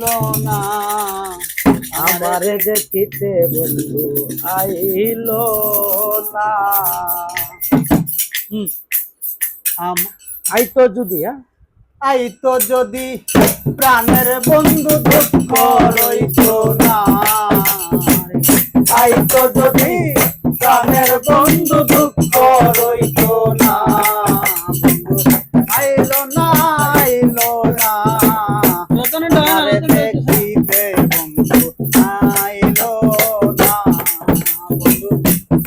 না আমারে দেখিতে বন্ধু আইলো না। আইতো যদি আইতো যদি প্রাণের বন্ধু দুঃখ রইতো না। আইতো যদি প্রাণের বন্ধু দুঃখ রইতো না। আইলো না আইলো না দেখিবে বন্ধু আইলো না। বন্ধু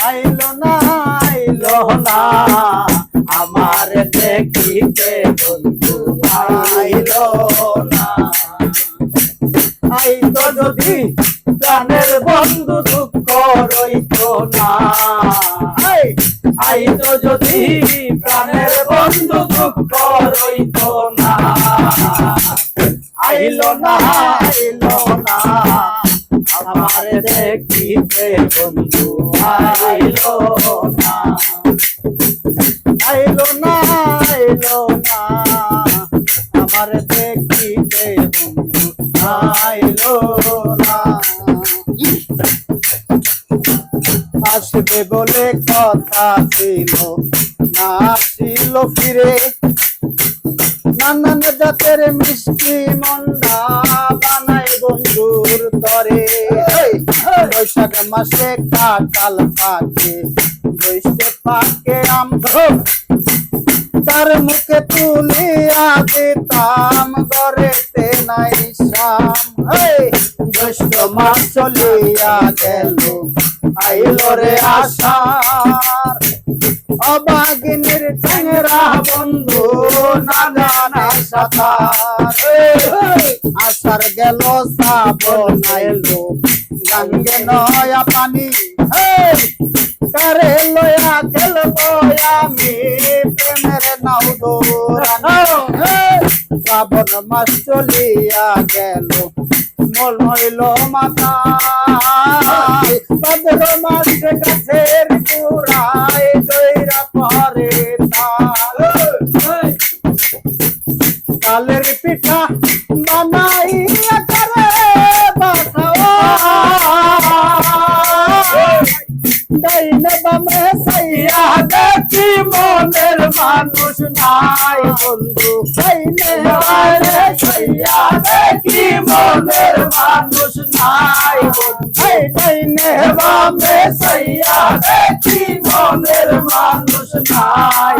আইলো না আইলো না আমার দেখিতে বন্ধু আইলো না। আইতো যদি প্রাণের বন্ধু দুঃখ রইতো না। আইতো যদি প্রাণের বন্ধু দুঃখ রইতো না। আইলো না আইলো না আমার দেখিতে বন্ধু আইলো না। আইলো না আইলো না আমার দেখিতে বন্ধু আইলো না। আসবে বলে কথা ছিল না আসিল ফিরে। নানান জাতের মিষ্টি মন্ডা বানাই বন্ধুর তরে। বৈশাখ মাসে কাঁঠাল পাকে বৈশে পাকে আম তার মুখে তুলিয়া দিতাম ঘরেতে নাই শাম। জ্যৈষ্ঠ মাস চলিয়া গেল আইলো রে আষাঢ়। অবাগিনীর চ্যাংরা বন্ধু না জানে সাঁতার। আষাঢ় গেল শ্রাবণ আইলো গঙ্গে নয়া পানি। কারে লয়া খেলবো আমি প্রেমের নাও দৌড়ানি। শ্রাবণ মাস চলিয়া গেল মল হইল মাথা। ভাদ্র মাসে গাছের চূড়ায় জয়রা পরে তালের পিঠা বানাইয়া করে বাসাও। ডাইনে বামে সাইয়া দেখি মনের মানুষ নাই বন্ধু। ডাইনে বামে সাইয়া দেখি মনের মানুষ নাই বন্ধু। ডাইনে বামে সাইয়া দেখি মনের মানুষ নাই।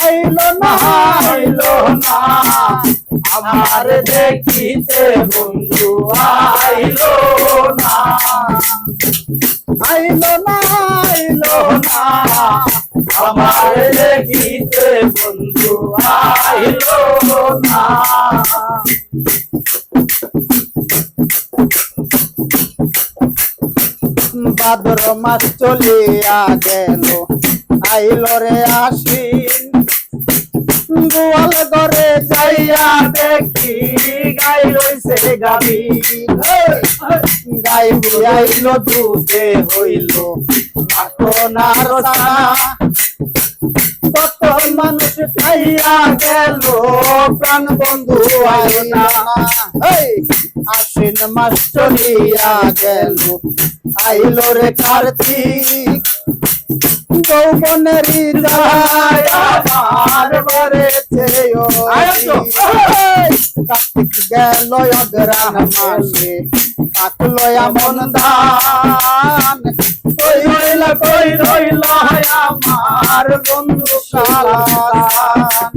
আইলো না আইলো না আমার দেখিতে বন্ধু আইলো না। আইলো না আইলো না আমার দেখিতে বন্ধু আইলো না। ভাদ্র মাস চলিয়া গেল আইলো রে আশ্বিন। গোয়াল ঘরে যাইয়া দেখি গাই রইছে গাভীর। গাই আইল দুধে হইল মাখনার ছানা। কত মানুষ খাইয়া গেল প্রাণ বন্ধু আইল না। আশ্বিন মাস চলিয়া গেল আইল রে কার্তিক। যৌবনেরই যায় আমার বাড়িতে কার্তিক গেল অগ্রহায়ণ মাসে পাকলো এমন ধান। কই রইল আমার বন্ধু কালান।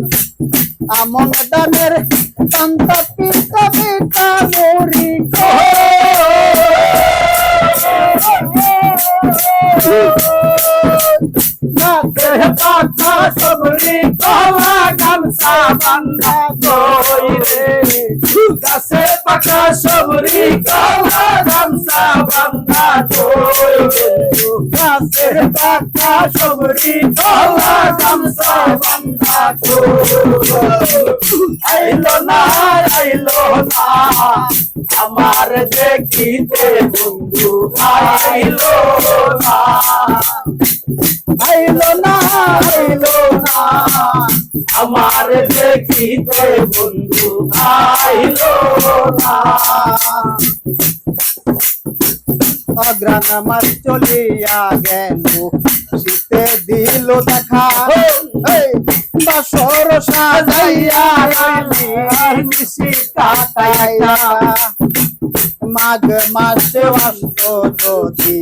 আমন দানের কান্তা পিতা পিতা মরি পাকা সবরি কলা গামছা বান্ধা কইরে। গাছে পাকা সবরি কলা গামছা বান্ধা কইরে। গাছের পাকা সবরি কলা গামছা বান্ধা কইরে। আইলো না আইলো না আমার দেখিতে বন্ধু আইলো না। আইলো না আইলো না আমার দেখিতে বন্ধু আইলো না অগ্রাণ মাস চলিয়া গেল শীতে দিল দেখা বাসর সাজাইয়া নিশি কাটাইয়া মাঘ মাসে আসত যদি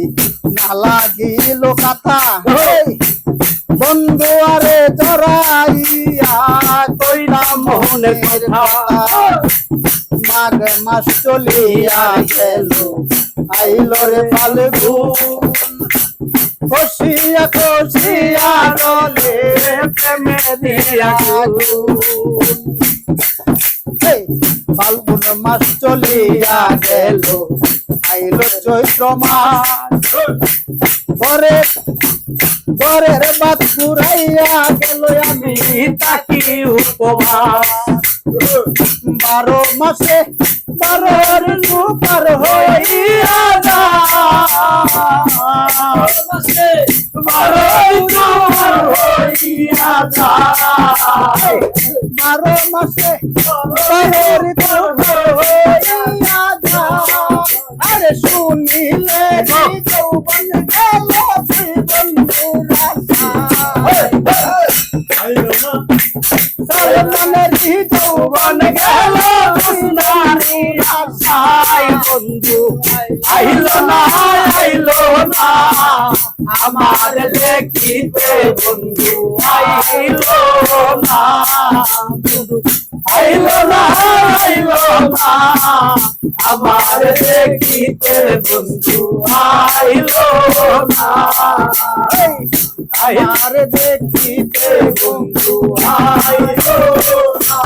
না লাগিল কথা বন্ধু আরে জড়াইয়া কইরা মোহনের কথা মাঘ মাস চলিয়া গেল আইল রে ফাল্গুন খুশিয়া খুশিয়া রলে প্রেমে দিয়া ফাল্গুন মাস চলিয়া গেল আইল চৈত্র মাস পরে পরের বাদ পুরাইয়া গেল আমি তাকি উপবাস 12 মাসে 12 ঋতু পার হইয়া যায় 12 ঋতু পার হইয়া যায় 12 মাসে 12 ঋতু পার হইয়া যায় আরে শুনিলে যৌবন গেল বন্ধুরা মনের যৌবন গেল নারী আশায় বন্ধু আইলো না আমার দেখিতে বন্ধু আইলো না আমার দেখিতে বন্ধু আইলো না আমার দেখিতে বন্ধু আইলো না